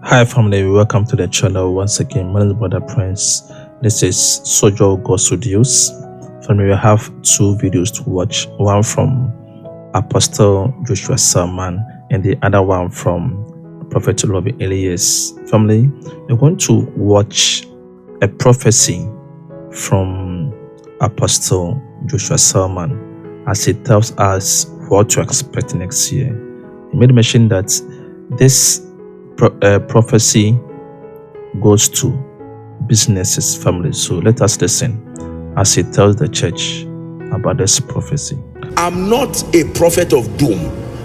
Hi family, welcome to the channel once again. My name is Brother Prince. This is Sojo God Studios. Family, we have two videos to watch. One from Apostle Joshua Selman and the other one from Prophet Lovy Elias. Family, we're going to watch a prophecy from Apostle Joshua Selman as he tells us what to expect next year. He made mention that this prophecy goes to businesses, families. So let us listen as he tells the church about this prophecy. I'm not a prophet of doom,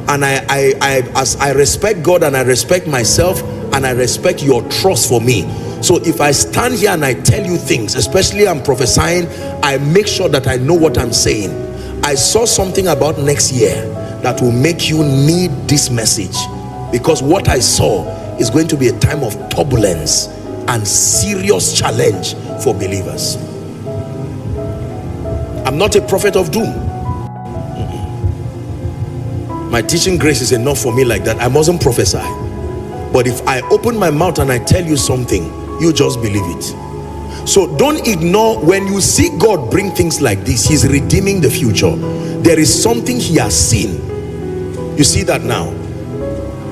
and as I respect God and I respect myself and I respect your trust for me. So if I stand here and I tell you things, especially I'm prophesying, I make sure that I know what I'm saying. I saw something about next year that will make you need this message, because what I saw is going to be a time of turbulence and serious challenge for believers. I'm not a prophet of doom. My teaching grace is enough for me like that. I mustn't prophesy. But if I open my mouth and I tell you something, you just believe it. So don't ignore when you see God bring things like this. He's redeeming the future. There is something he has seen. You see that now?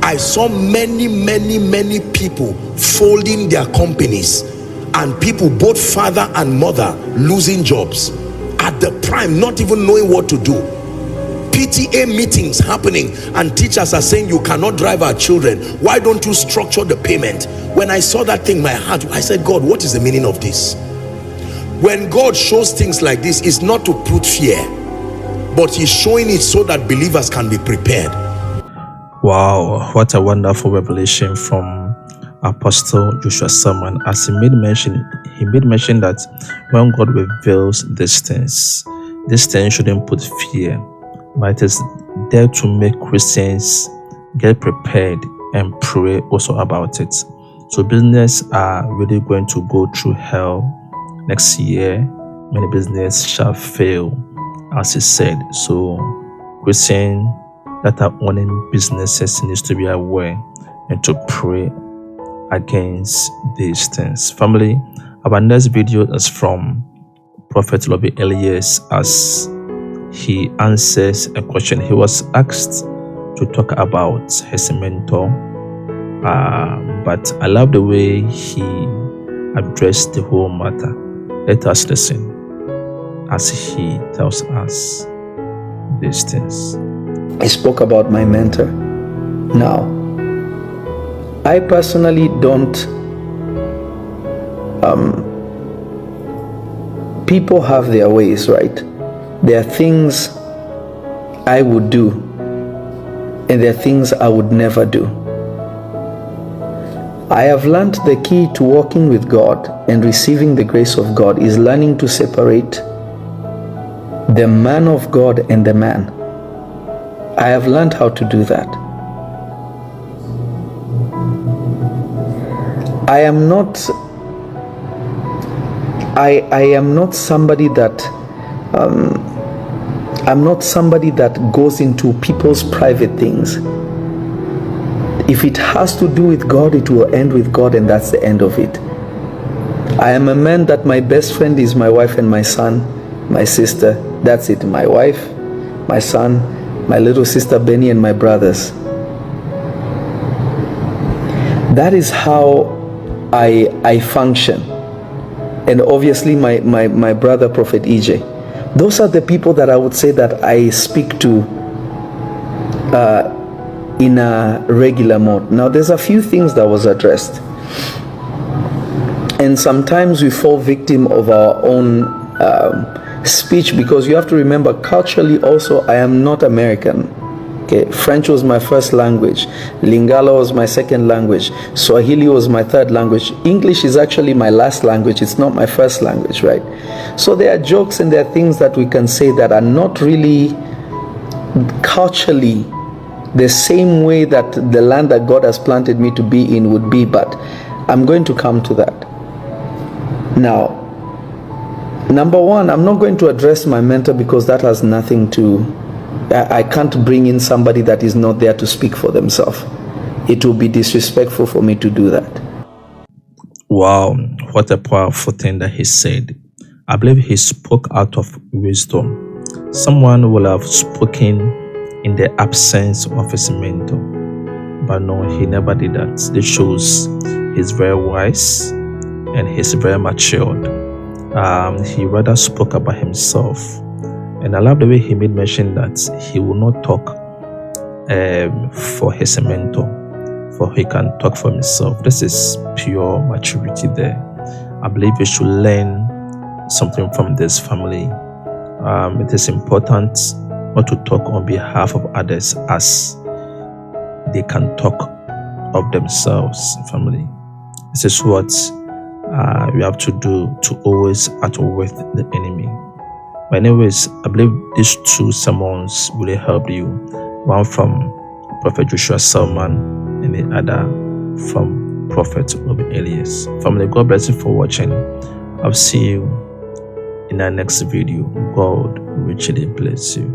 I saw many people folding their companies, and people, both father and mother, losing jobs at the prime, not even knowing what to do. PTA meetings happening and teachers are saying, you cannot drive our children. Why don't you structure the payment? When I saw that thing, my heart, I said, God, what is the meaning of this? When God shows things like this, it's not to put fear, but he's showing it so that believers can be prepared. Wow, what a wonderful revelation from Apostle Joshua Selman. As he made mention that when God reveals these things shouldn't put fear, but it is there to make Christians get prepared and pray also about it. So business are really going to go through hell next year. Many business shall fail, as he said. So Christians that are owning businesses needs to be aware and to pray against these things. Family, our next video is from Prophet Lovy Elias as he answers a question. He was asked to talk about his mentor, but I love the way he addressed the whole matter. Let us listen as he tells us these things. I spoke about my mentor. Now, I personally don't, people have their ways, right? There are things I would do, and there are things I would never do. I have learned the key to walking with God and receiving the grace of God is learning to separate the man of God and the man. I have learned how to do that. I am not somebody that I'm not somebody that goes into people's private things. If it has to do with God, it will end with God, and that's the end of it. I am a man that my best friend is my wife and my son, my sister. That's it. My wife, my son, my little sister Benny, and my brothers. That is how I function. And obviously my brother Prophet EJ. Those are the people that I would say that I speak to in a regular mode. Now there's a few things that was addressed, and sometimes we fall victim of our own speech, because you have to remember, culturally also I am not American. Okay, French was my first language, Lingala was my second language, Swahili was my third language, English is actually my last language, it's not my first language, right? So there are jokes and there are things that we can say that are not really culturally the same way that the land that God has planted me to be in would be, but I'm going to come to that. Now, number one, I'm not going to address my mentor because that has nothing to, I can't bring in somebody that is not there to speak for themselves. it will be disrespectful for me to do that. Wow, what a powerful thing that he said. I believe he spoke out of wisdom. Someone will have spoken in the absence of his mentor, but no, he never did that. This shows he's very wise and he's very matured. He rather spoke about himself, and I love the way he made mention that he will not talk for his mentor, for he can talk for himself. This is pure maturity there. I believe we should learn something from this family. It is important not to talk on behalf of others as they can talk of themselves. Family, this is what we have to do to always act with the enemy. But anyways, I believe these two sermons really helped you. One from Prophet Joshua Selman and the other from Prophet Lovy Elias. Family, God bless you for watching. I'll see you in our next video. God richly bless you.